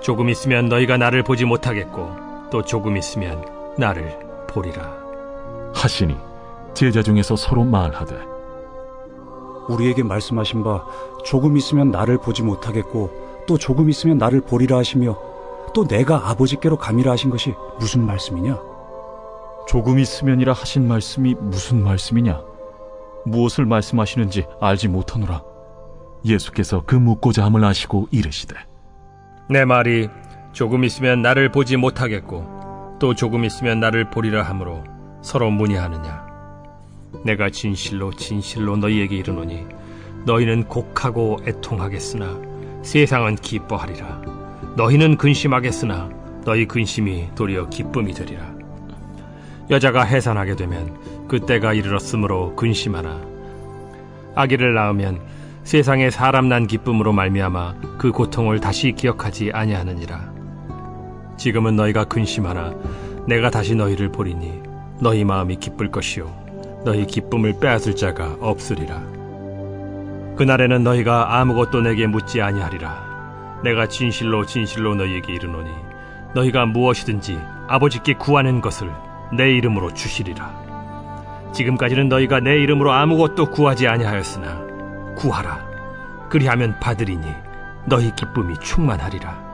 조금 있으면 너희가 나를 보지 못하겠고 또 조금 있으면 나를 보리라 하시니 제자 중에서 서로 말하되 우리에게 말씀하신 바 조금 있으면 나를 보지 못하겠고 또 조금 있으면 나를 보리라 하시며 또 내가 아버지께로 가미라 하신 것이 무슨 말씀이냐? 조금 있으면이라 하신 말씀이 무슨 말씀이냐? 무엇을 말씀하시는지 알지 못하노라. 예수께서 그 묻고자 함을 아시고 이르시되 내 말이 조금 있으면 나를 보지 못하겠고 또 조금 있으면 나를 보리라 하므로 서로 문의하느냐? 내가 진실로 진실로 너희에게 이르노니 너희는 곡하고 애통하겠으나 세상은 기뻐하리라. 너희는 근심하겠으나 너희 근심이 도리어 기쁨이 되리라. 여자가 해산하게 되면 그때가 이르렀으므로 근심하나 아기를 낳으면 세상에 사람 난 기쁨으로 말미암아 그 고통을 다시 기억하지 아니하느니라. 지금은 너희가 근심하나 내가 다시 너희를 보리니 너희 마음이 기쁠 것이요 너희 기쁨을 빼앗을 자가 없으리라. 그날에는 너희가 아무것도 내게 묻지 아니하리라. 내가 진실로 진실로 너희에게 이르노니 너희가 무엇이든지 아버지께 구하는 것을 내 이름으로 주시리라. 지금까지는 너희가 내 이름으로 아무것도 구하지 아니하였으나 구하라. 그리하면 받으리니 너희 기쁨이 충만하리라.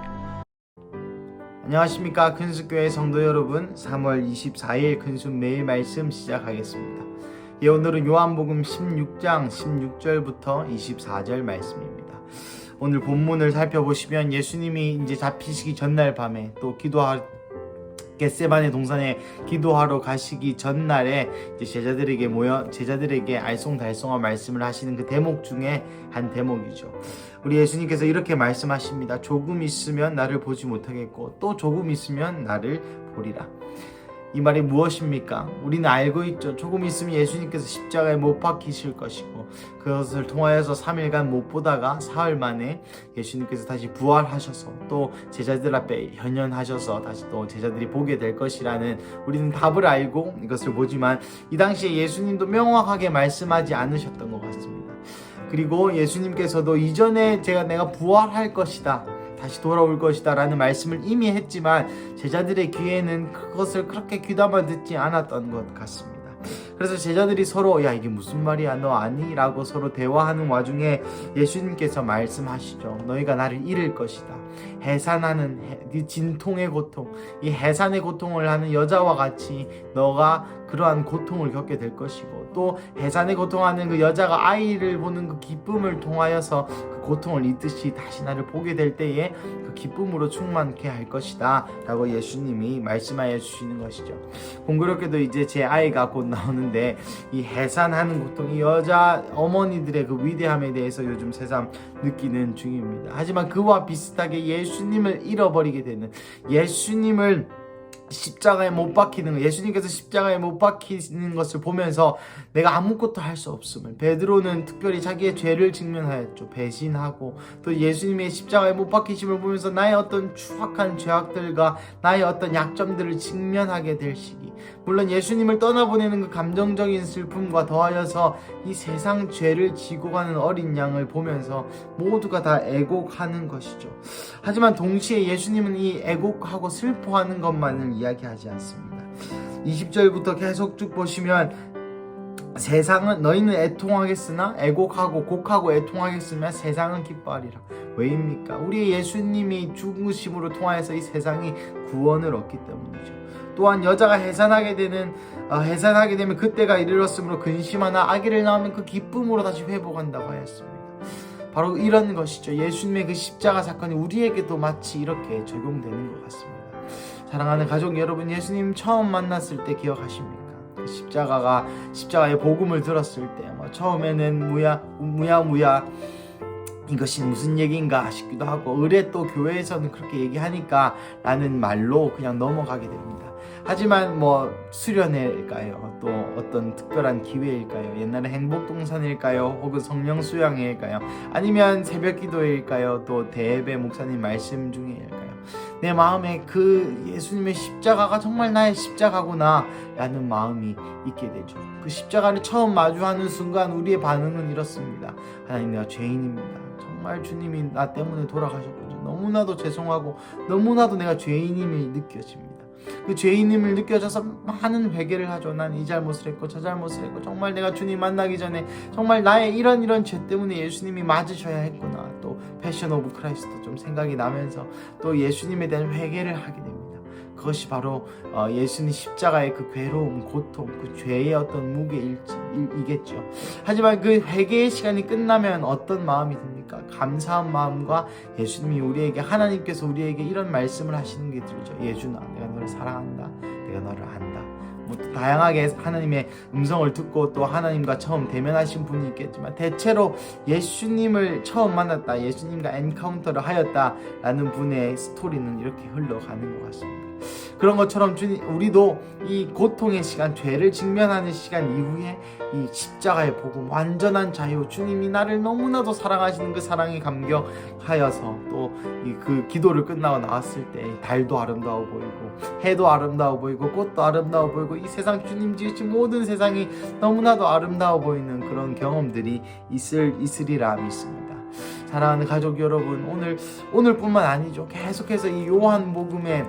안녕하십니까 근수교회 성도 여러분, 3월 24일 근수 매일 말씀 시작하겠습니다. 오늘은 요한복음 16장 16절부터 24절 말씀입니다. 오늘 본문을 살펴보시면 예수님이 이제 잡히시기 전날 밤에 또 겟세마네 동산에 기도하러 가시기 전날에 이제 제자들에게 알쏭달쏭한 말씀을 하시는 그 대목 중에 한 대목이죠. 우리 예수님께서 이렇게 말씀하십니다. 조금 있으면 나를 보지 못하겠고 또 조금 있으면 나를 보리라. 이 말이 무엇입니까? 우리는 알고 있죠. 조금 있으면 예수님께서 십자가에 못 박히실 것이고 그것을 통하여서 3일간 못 보다가 사흘 만에 예수님께서 다시 부활하셔서 또 제자들 앞에 현현하셔서 다시 또 제자들이 보게 될 것이라는 우리는 답을 알고 이것을 보지만 이 당시에 예수님도 명확하게 말씀하지 않으셨던 것 같습니다. 그리고 예수님께서도 이전에 내가 부활할 것이다, 다시 돌아올 것이다 라는 말씀을 이미 했지만 제자들의 귀에는 그것을 그렇게 귀담아 듣지 않았던 것 같습니다. 그래서 제자들이 서로 야 이게 무슨 말이야 너 아니? 라고 서로 대화하는 와중에 예수님께서 말씀하시죠. 너희가 나를 잃을 것이다. 해산하는 진통의 고통, 이 해산의 고통을 하는 여자와 같이 너가 그러한 고통을 겪게 될 것이고 또 해산의 고통하는 그 여자가 아이를 보는 그 기쁨을 통하여서 그 고통을 잊듯이 다시 나를 보게 될 때에 그 기쁨으로 충만케 할 것이다 라고 예수님이 말씀하여 주시는 것이죠. 공교롭게도 이제 제 아이가 곧 나오는데 이 해산하는 고통, 이 여자 어머니들의 그 위대함에 대해서 요즘 새삼 느끼는 중입니다. 하지만 그와 비슷하게 예수님을 잃어버리게 되는, 예수님을 십자가에 못 박히는 것, 예수님께서 십자가에 못 박히는 것을 보면서 내가 아무것도 할 수 없음을, 베드로는 특별히 자기의 죄를 직면하였죠. 배신하고 또 예수님의 십자가에 못 박히심을 보면서 나의 어떤 추악한 죄악들과 나의 어떤 약점들을 직면하게 될 시기, 물론 예수님을 떠나보내는 그 감정적인 슬픔과 더하여서 이 세상 죄를 지고 가는 어린 양을 보면서 모두가 다 애곡하는 것이죠. 하지만 동시에 예수님은 이 애곡하고 슬퍼하는 것만을 이야기하지 않습니다. 20절부터 계속 쭉 보시면 세상은 너희는 애통하겠으나 애곡하고 곡하고 애통하겠으면 세상은 기뻐하리라. 왜입니까? 우리 예수님이 죽으심으로 통하여서 이 세상이 구원을 얻기 때문이죠. 또한 여자가 해산하게 되면 그때가 이르렀으므로 근심하나 아기를 낳으면 그 기쁨으로 다시 회복한다고 하였습니다. 바로 이런 것이죠. 예수님의 그 십자가 사건이 우리에게도 마치 이렇게 적용되는 것 같습니다. 사랑하는 가족 여러분, 예수님 처음 만났을 때 기억하십니까? 그 십자가의 복음을 들었을 때 처음에는 무야 이것이 무슨 얘기인가 싶기도 하고 의뢰 또 교회에서는 그렇게 얘기하니까 라는 말로 그냥 넘어가게 됩니다. 하지만 수련회일까요? 또 어떤 특별한 기회일까요? 옛날에 행복동산일까요? 혹은 성령 수양회일까요? 아니면 새벽기도일까요? 또 대예배 목사님 말씀 중에일까요? 내 마음에 그 예수님의 십자가가 정말 나의 십자가구나 라는 마음이 있게 되죠. 그 십자가를 처음 마주하는 순간 우리의 반응은 이렇습니다. 하나님, 내가 죄인입니다. 정말 주님이 나 때문에 돌아가셨군요. 너무나도 죄송하고 너무나도 내가 죄인임이 느껴집니다. 그 죄인임을 느껴져서 많은 회개를 하죠. 난 이 잘못을 했고 저 잘못을 했고 정말 내가 주님 만나기 전에 정말 나의 이런 죄 때문에 예수님이 맞으셔야 했구나. 또 패션 오브 크라이스트 좀 생각이 나면서 또 예수님에 대한 회개를 하게 됩니다. 그것이 바로 예수님 십자가의 그 괴로움, 고통, 그 죄의 어떤 무게이겠죠. 하지만 그 회개의 시간이 끝나면 어떤 마음이 듭니까? 감사한 마음과 예수님이 우리에게, 하나님께서 우리에게 이런 말씀을 하시는 게 들죠. 예준아, 내가 너를 사랑한다. 내가 너를 안다. 뭐 다양하게 하나님의 음성을 듣고 또 하나님과 처음 대면하신 분이 있겠지만 대체로 예수님을 처음 만났다, 예수님과 엔카운터를 하였다라는 분의 스토리는 이렇게 흘러가는 것 같습니다. 그런 것처럼 우리도 이 고통의 시간, 죄를 직면하는 시간 이후에 이 십자가의 복음, 완전한 자유, 주님이 나를 너무나도 사랑하시는 그 사랑에 감격하여서 또 그 기도를 끝나고 나왔을 때 달도 아름다워 보이고 해도 아름다워 보이고 꽃도 아름다워 보이고 이 세상, 주님 지으신 모든 세상이 너무나도 아름다워 보이는 그런 경험들이 있으리라 믿습니다. 사랑하는 가족 여러분, 오늘뿐만 아니죠. 계속해서 이 요한복음에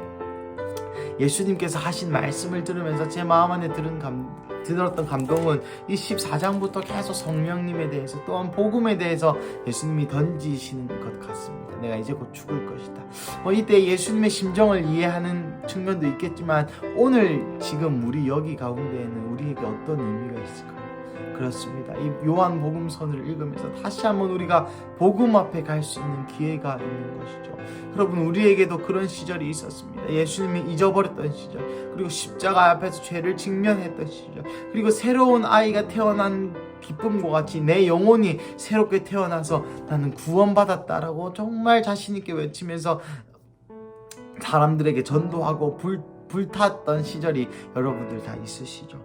예수님께서 하신 말씀을 들으면서 제 마음 안에 들었던 감동은 이 14장부터 계속 성령님에 대해서 또한 복음에 대해서 예수님이 던지시는 것 같습니다. 내가 이제 곧 죽을 것이다. 이때 예수님의 심정을 이해하는 측면도 있겠지만 오늘 지금 우리 여기 가운데에는 우리에게 어떤 의미가 있을까요? 그렇습니다. 이 요한복음서를 읽으면서 다시 한번 우리가 복음 앞에 갈 수 있는 기회가 있는 것이죠. 여러분, 우리에게도 그런 시절이 있었습니다. 예수님이 잊어버렸던 시절, 그리고 십자가 앞에서 죄를 직면했던 시절, 그리고 새로운 아이가 태어난 기쁨과 같이 내 영혼이 새롭게 태어나서 나는 구원받았다라고 정말 자신있게 외치면서 사람들에게 전도하고 불탔던 시절이 여러분들 다 있으시죠.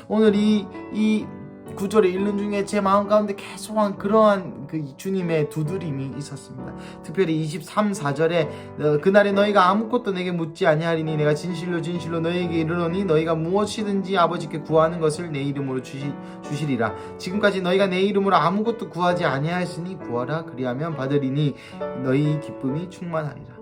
오늘 이 구절을 읽는 중에 제 마음 가운데 계속한 그러한 그 주님의 두드림이 있었습니다. 특별히 23, 4절에 그날에 너희가 아무것도 내게 묻지 아니하리니 내가 진실로 진실로 너희에게 이르노니 너희가 무엇이든지 아버지께 구하는 것을 내 이름으로 주시리라. 지금까지 너희가 내 이름으로 아무것도 구하지 아니하였으니 구하라. 그리하면 받으리니 너희 기쁨이 충만하리라.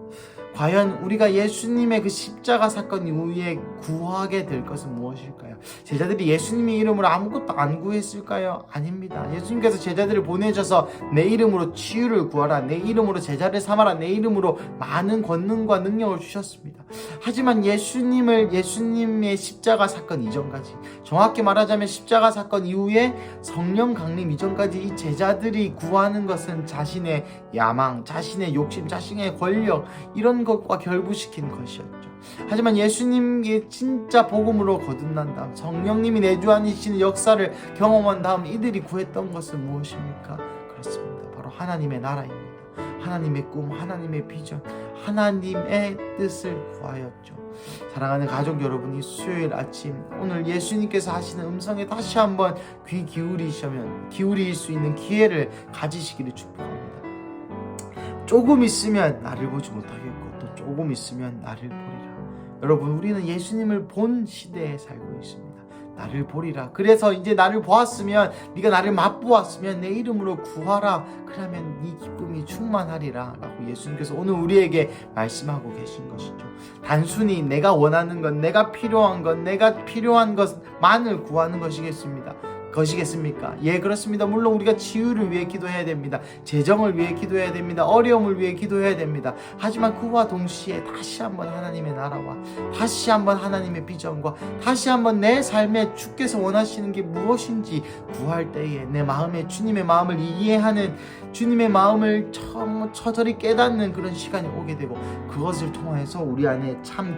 과연 우리가 예수님의 그 십자가 사건 이후에 구하게 될 것은 무엇일까요? 제자들이 예수님의 이름으로 아무것도 안 구했을까요? 아닙니다. 예수님께서 제자들을 보내셔서 내 이름으로 치유를 구하라, 내 이름으로 제자를 삼아라, 내 이름으로 많은 권능과 능력을 주셨습니다. 하지만 예수님의 십자가 사건 이전까지, 정확히 말하자면 십자가 사건 이후에 성령 강림 이전까지 이 제자들이 구하는 것은 자신의 야망, 자신의 욕심, 자신의 권력, 이런 것과 결부시킨 것이었죠. 하지만 예수님이 진짜 복음으로 거듭난 다음, 성령님이 내주하시는 역사를 경험한 다음 이들이 구했던 것은 무엇입니까? 그렇습니다. 바로 하나님의 나라입니다. 하나님의 꿈, 하나님의 비전, 하나님의 뜻을 구하였죠. 사랑하는 가족 여러분, 이 수요일 아침 오늘 예수님께서 하시는 음성에 다시 한번 귀 기울일 수 있는 기회를 가지시기를 축복합니다. 조금 있으면 나를 보지 못하겠고 또 조금 있으면 나를 보리라. 여러분, 우리는 예수님을 본 시대에 살고 있습니다. 나를 보리라. 그래서 이제 나를 보았으면, 네가 나를 맛보았으면 내 이름으로 구하라. 그러면 네 기쁨이 충만하리라 라고 예수님께서 오늘 우리에게 말씀하고 계신 것이죠. 단순히 내가 원하는 것, 내가 필요한 것만을 구하는 것이겠습니까? 예, 그렇습니다. 물론 우리가 치유를 위해 기도해야 됩니다. 재정을 위해 기도해야 됩니다. 어려움을 위해 기도해야 됩니다. 하지만 그와 동시에 다시 한번 하나님의 나라와 다시 한번 하나님의 비전과 다시 한번 내 삶에 주께서 원하시는 게 무엇인지 구할 때에 내 마음에 주님의 마음을 이해하는, 주님의 마음을 처절히 깨닫는 그런 시간이 오게 되고, 그것을 통해서 우리 안에 참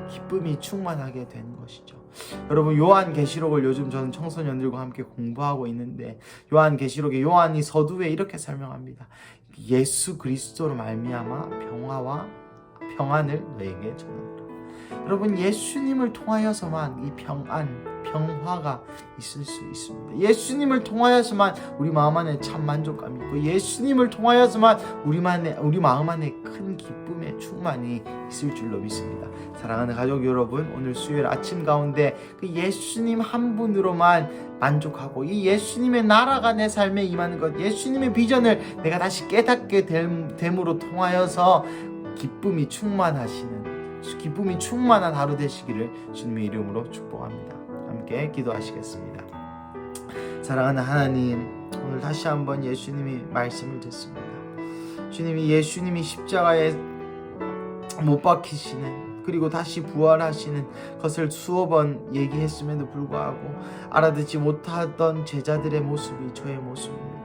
기쁨이 충만하게 되는 것이죠. 여러분, 요한계시록을 요즘 저는 청소년들과 함께 공부하고 있는데, 요한계시록의 요한이 서두에 이렇게 설명합니다. 예수 그리스도로 말미암아 평안을 너에게 전하노라. 여러분, 예수님을 통하여서만 이 평화가 있을 수 있습니다. 예수님을 통하여서만 우리 마음 안에 참 만족감이 있고, 예수님을 통하여서만 우리 마음 안에 큰 기쁨의 충만이 있을 줄로 믿습니다. 사랑하는 가족 여러분, 오늘 수요일 아침 가운데 그 예수님 한 분으로만 만족하고, 이 예수님의 나라가 내 삶에 임하는 것, 예수님의 비전을 내가 다시 깨닫게 됨으로 통하여서 기쁨이 충만한 하루 되시기를 주님의 이름으로 축복합니다. 함께 기도하시겠습니다. 사랑하는 하나님, 오늘 다시 한번 예수님이 말씀을 듣습니다. 예수님이 십자가에 못 박히시는, 그리고 다시 부활하시는 것을 수억 번 얘기했음에도 불구하고 알아듣지 못하던 제자들의 모습이 저의 모습입니다.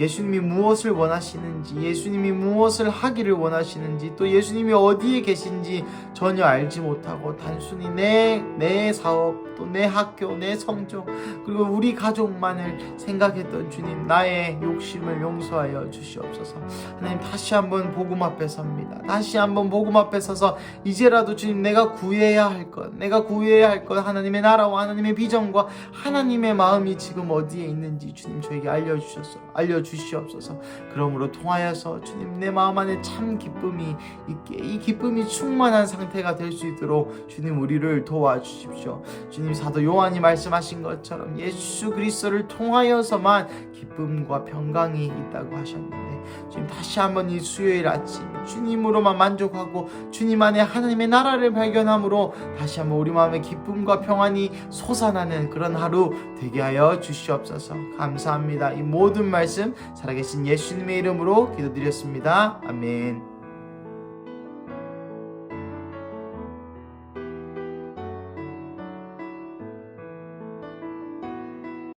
예수님이 무엇을 원하시는지, 예수님이 무엇을 하기를 원하시는지, 또 예수님이 어디에 계신지 전혀 알지 못하고 단순히 내 사업, 또 내 학교, 내 성적, 그리고 우리 가족만을 생각했던 주님, 나의 욕심을 용서하여 주시옵소서. 하나님, 다시 한번 복음 앞에 섭니다. 다시 한번 복음 앞에 서서 이제라도 주님, 내가 구해야 할 것, 하나님의 나라와 하나님의 비전과 하나님의 마음이 지금 어디에 있는지 주님 저에게 알려주시옵소서. 그러므로 통하여서 주님, 내 마음 안에 참 기쁨이 있게, 이 기쁨이 충만한 상태가 될 수 있도록 주님 우리를 도와주십시오. 주님, 사도 요한이 말씀하신 것처럼 예수 그리스도를 통하여서만 기쁨과 평강이 있다고 하셨는데, 주님 다시 한번 이 수요일 아침 주님으로만 만족하고 주님 안에 하나님의 나라를 발견함으로 다시 한번 우리 마음에 기쁨과 평안이 솟아나는 그런 하루 되게 하여 주시옵소서. 감사합니다. 이 모든 말씀 살아계신 예수님의 이름으로 기도드렸습니다. 아멘.